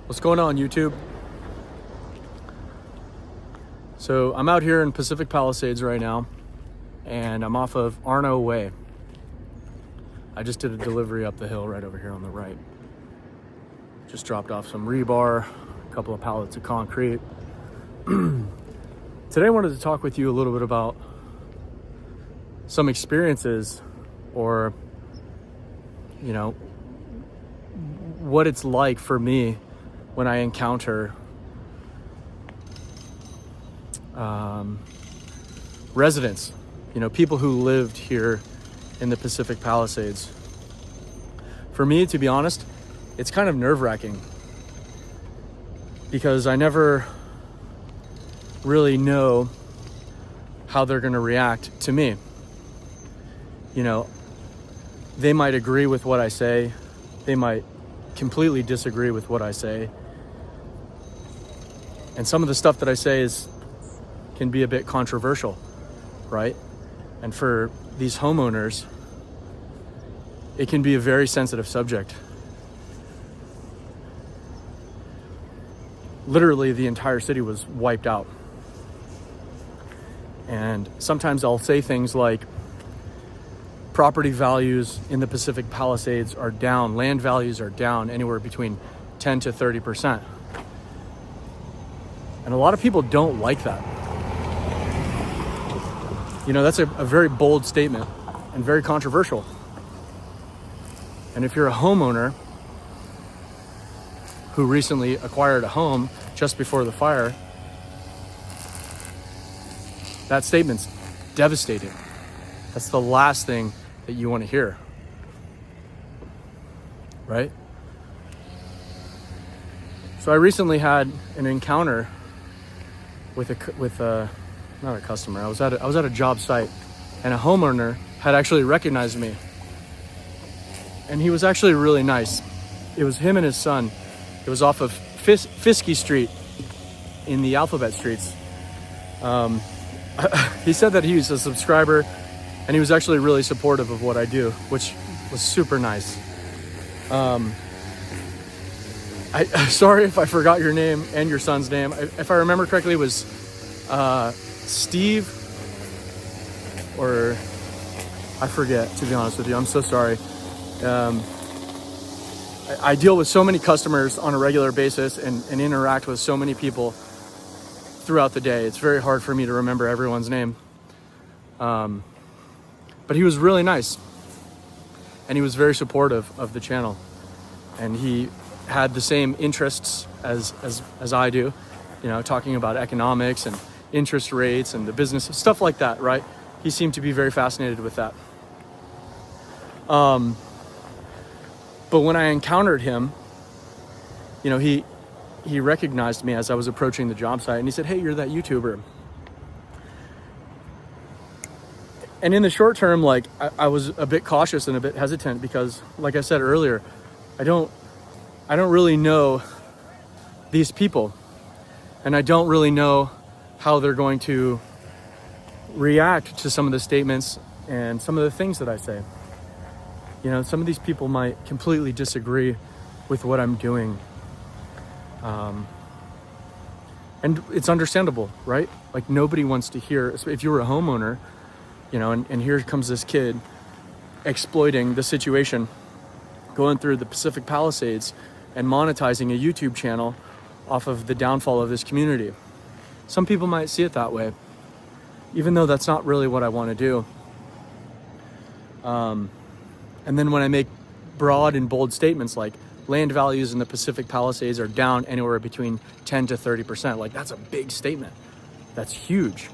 What's going on, YouTube? So I'm out here in Pacific Palisades right now, and I'm off of Arno Way. I just did a delivery up the hill right over here on the right. Just dropped off some rebar, a couple of pallets of concrete. Today I wanted to talk with you a little bit about some experiences, or what it's like for me when I encounter residents, people who lived here in the Pacific Palisades. For me, to be honest, it's kind of nerve-wracking because I never really know how they're going to react to me. They might agree with what I say. They might completely disagree with what I say. And some of the stuff that I say can be a bit controversial, right? And for these homeowners, it can be a very sensitive subject. Literally, the entire city was wiped out. And sometimes I'll say things like, property values in the Pacific Palisades are down, land values are down anywhere between 10 to 30%. And a lot of people don't like that. That's a very bold statement and very controversial. And if you're a homeowner who recently acquired a home just before the fire, that statement's devastating. That's the last thing that you want to hear, right? So I recently had an encounter with not a customer. I was at a job site, and a homeowner had actually recognized me, and he was actually really nice. It was him and his son. It was off of Fiske Street in the Alphabet Streets. He said that he was a subscriber, and he was actually really supportive of what I do, which was super nice. Sorry if I forgot your name and your son's name. If I remember correctly, it was Steve, or I forget, to be honest with you. I'm so sorry. I deal with so many customers on a regular basis and interact with so many people throughout the day. It's very hard for me to remember everyone's name. But he was really nice, and he was very supportive of the channel, and he had the same interests as I do, talking about economics and interest rates and the business, stuff like that, right? He seemed to be very fascinated with that. But when I encountered him, he recognized me as I was approaching the job site, and he said, "Hey, you're that YouTuber." And in the short term, I was a bit cautious and a bit hesitant because, like I said earlier, I don't really know these people, and I don't really know how they're going to react to some of the statements and some of the things that I say. Some of these people might completely disagree with what I'm doing. And it's understandable, right? Nobody wants to hear, if you were a homeowner, and here comes this kid exploiting the situation, going through the Pacific Palisades and monetizing a YouTube channel off of the downfall of this community. Some people might see it that way, even though that's not really what I want to do. And then when I make broad and bold statements like land values in the Pacific Palisades are down anywhere between 10 to 30%, that's a big statement. That's huge.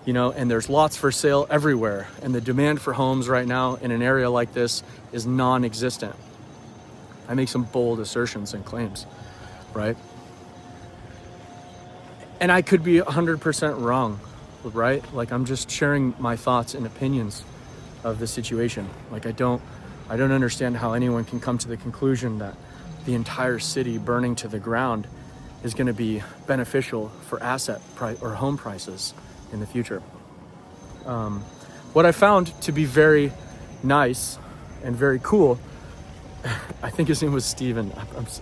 And there's lots for sale everywhere, and the demand for homes right now in an area like this is non-existent. I make some bold assertions and claims, right? And I could be 100% wrong, right? I'm just sharing my thoughts and opinions of the situation. I don't understand how anyone can come to the conclusion that the entire city burning to the ground is going to be beneficial for asset or home prices in the future. What I found to be very nice and very cool I think his name was Steven,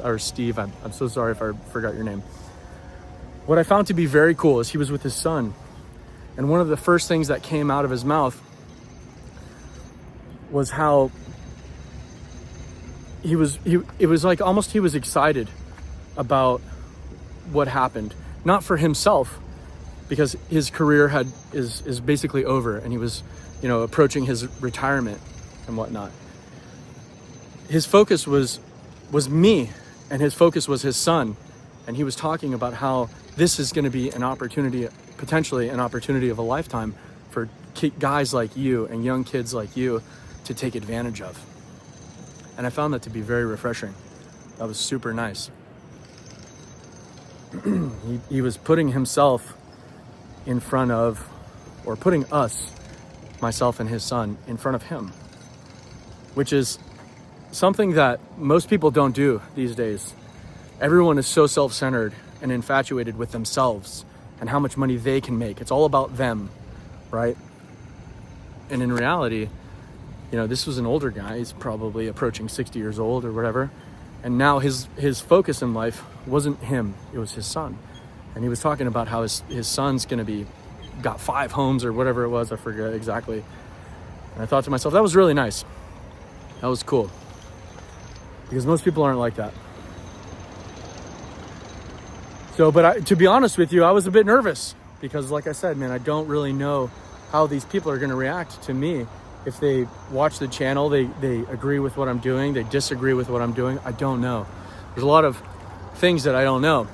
or Steve. I'm so sorry if I forgot your name. What I found to be very cool is he was with his son. And one of the first things that came out of his mouth was how it was like almost he was excited about what happened. Not for himself, because his career is basically over and he was, approaching his retirement and whatnot. His focus was me, and his focus was his son. And he was talking about how this is going to be an opportunity, potentially an opportunity of a lifetime for guys like you and young kids like you to take advantage of. And I found that to be very refreshing. That was super nice. He was putting himself in front of, or putting us, myself and his son, in front of him, which is something that most people don't do these days. Everyone is so self-centered and infatuated with themselves and how much money they can make. It's all about them, right? And in reality, this was an older guy. He's probably approaching 60 years old or whatever. And now his focus in life wasn't him, it was his son. And he was talking about how his son's got 5 homes or whatever it was, I forget exactly. And I thought to myself, that was really nice. That was cool. Because most people aren't like that. So, but to be honest with you, I was a bit nervous. Because like I said, man, I don't really know how these people are going to react to me. If they watch the channel, they agree with what I'm doing, they disagree with what I'm doing, I don't know. There's a lot of things that I don't know.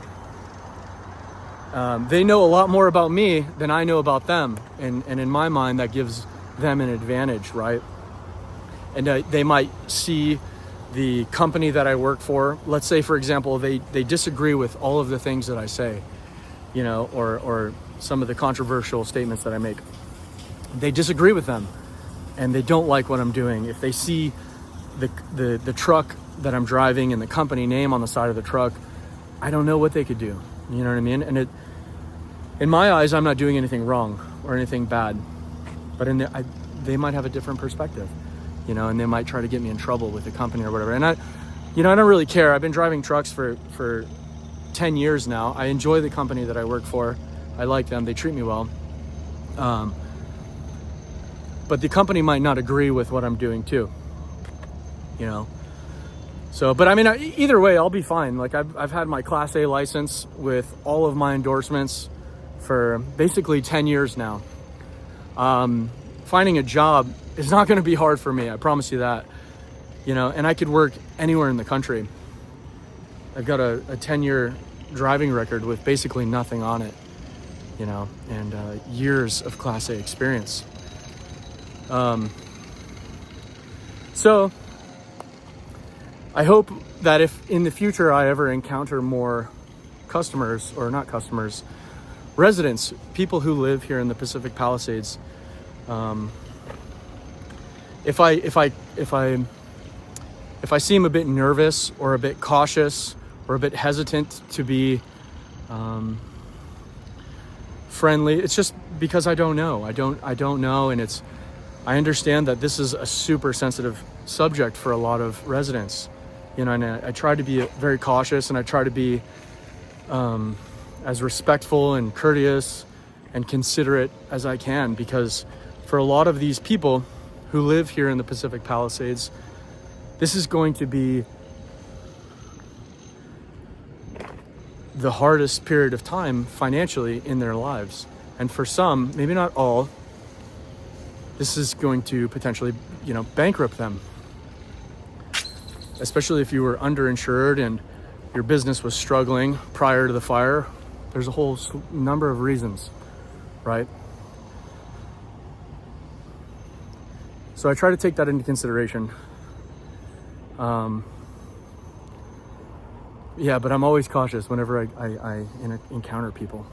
They know a lot more about me than I know about them. And in my mind, that gives them an advantage, right? And they might see the company that I work for. Let's say, for example, they disagree with all of the things that I say, or some of the controversial statements that I make. They disagree with them. And they don't like what I'm doing. If they see the truck that I'm driving and the company name on the side of the truck, I don't know what they could do. You know what I mean? And in my eyes, I'm not doing anything wrong or anything bad. But they might have a different perspective, and they might try to get me in trouble with the company or whatever. And I don't really care. I've been driving trucks for 10 years now. I enjoy the company that I work for. I like them. They treat me well. But the company might not agree with what I'm doing too, So, but I mean, either way, I'll be fine. Like I've had my Class A license with all of my endorsements for basically 10 years now. Finding a job is not going to be hard for me. I promise you that, and I could work anywhere in the country. I've got a 10-year driving record with basically nothing on it, and years of Class A experience. So I hope that if in the future I ever encounter more customers, or not customers, residents, people who live here in the Pacific Palisades, if I seem a bit nervous or a bit cautious or a bit hesitant to be friendly, it's just because I don't know. I don't know, and I understand that this is a super sensitive subject for a lot of residents, and I try to be very cautious, and I try to be as respectful and courteous and considerate as I can, because for a lot of these people who live here in the Pacific Palisades, this is going to be the hardest period of time financially in their lives. And for some, maybe not all, this is going to potentially, bankrupt them. Especially if you were underinsured and your business was struggling prior to the fire. There's a whole number of reasons, right? So I try to take that into consideration. But I'm always cautious whenever I encounter people,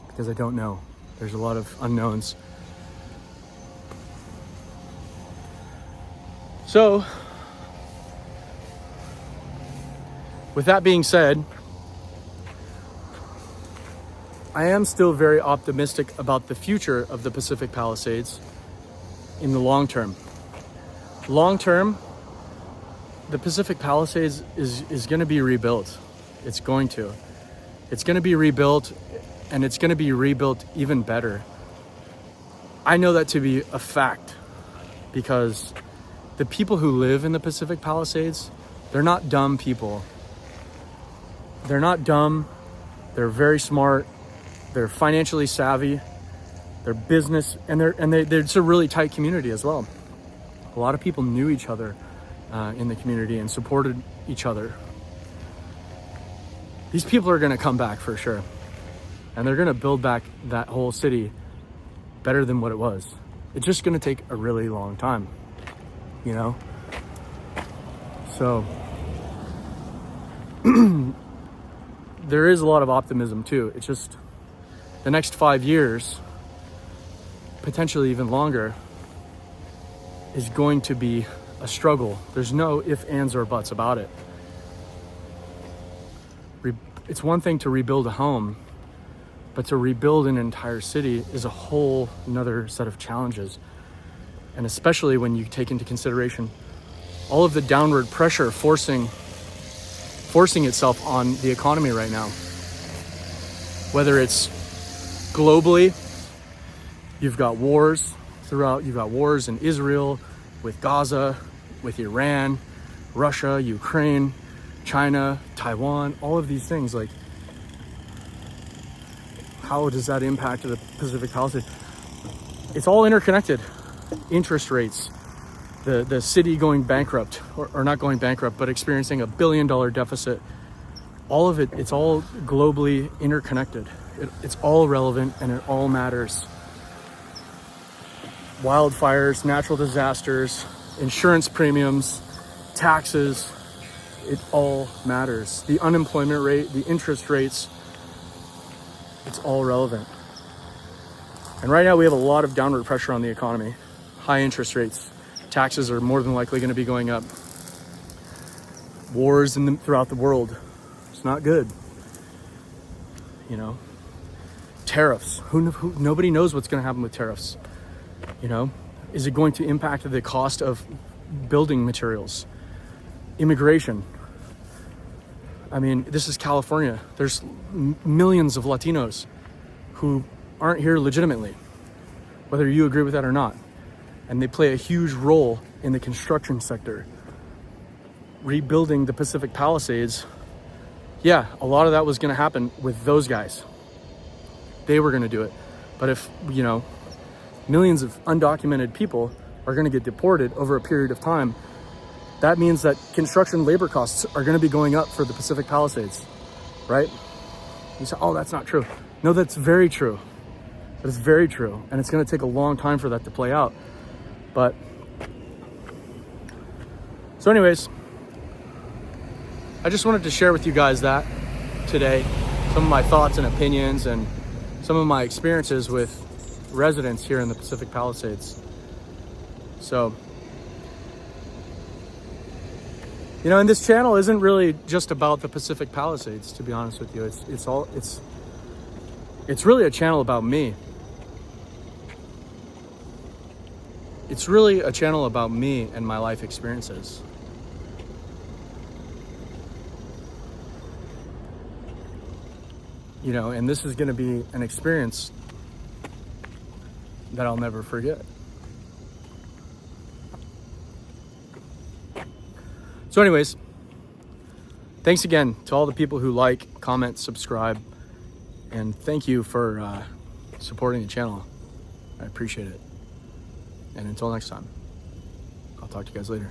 because I don't know. There's a lot of unknowns. So, with that being said, I am still very optimistic about the future of the Pacific Palisades in the long term. Long term, the Pacific Palisades is going to be rebuilt. It's going to be rebuilt, and it's going to be rebuilt even better. I know that to be a fact because the people who live in the Pacific Palisades, they're not dumb people. They're not dumb. They're very smart. They're financially savvy. They're business, and it's a really tight community as well. A lot of people knew each other in the community and supported each other. These people are going to come back for sure, and they're going to build back that whole city better than what it was. It's just going to take a really long time, you know? So there is a lot of optimism too. It's just the next 5 years, potentially even longer, is going to be a struggle. There's no ifs, ands, or buts about it. It's one thing to rebuild a home, but to rebuild an entire city is a whole another set of challenges. And especially when you take into consideration all of the downward pressure forcing itself on the economy right now. Whether it's globally, you've got wars in Israel, with Gaza, with Iran, Russia, Ukraine, China, Taiwan, all of these things. Like, how does that impact the Pacific Palisades? It's all interconnected. Interest rates, the city going bankrupt, or not going bankrupt, but experiencing $1 billion deficit. All of it, it's all globally interconnected. It's all relevant and it all matters. Wildfires, natural disasters, insurance premiums, taxes, it all matters. The unemployment rate, the interest rates, it's all relevant. And right now we have a lot of downward pressure on the economy. High interest rates, taxes are more than likely going to be going up. Wars throughout the world, it's not good. You know, tariffs, nobody knows what's going to happen with tariffs. You know, is it going to impact the cost of building materials? Immigration. I mean, this is California. There's millions of Latinos who aren't here legitimately, whether you agree with that or not. And they play a huge role in the construction sector. Rebuilding the Pacific Palisades, yeah, a lot of that was going to happen with those guys. They were going to do it. But if, you know, millions of undocumented people are going to get deported over a period of time, that means that construction labor costs are going to be going up for the Pacific Palisades, right? You say, oh, that's not true. No, that's very true. That is very true. And it's going to take a long time for that to play out. But, so anyways, I just wanted to share with you guys that today, some of my thoughts and opinions and some of my experiences with residents here in the Pacific Palisades. So, you know, and this channel isn't really just about the Pacific Palisades, to be honest with you. It's really a channel about me. It's really a channel about me and my life experiences. You know, and this is going to be an experience that I'll never forget. So anyways, thanks again to all the people who like, comment, subscribe, and thank you for supporting the channel. I appreciate it. And until next time, I'll talk to you guys later.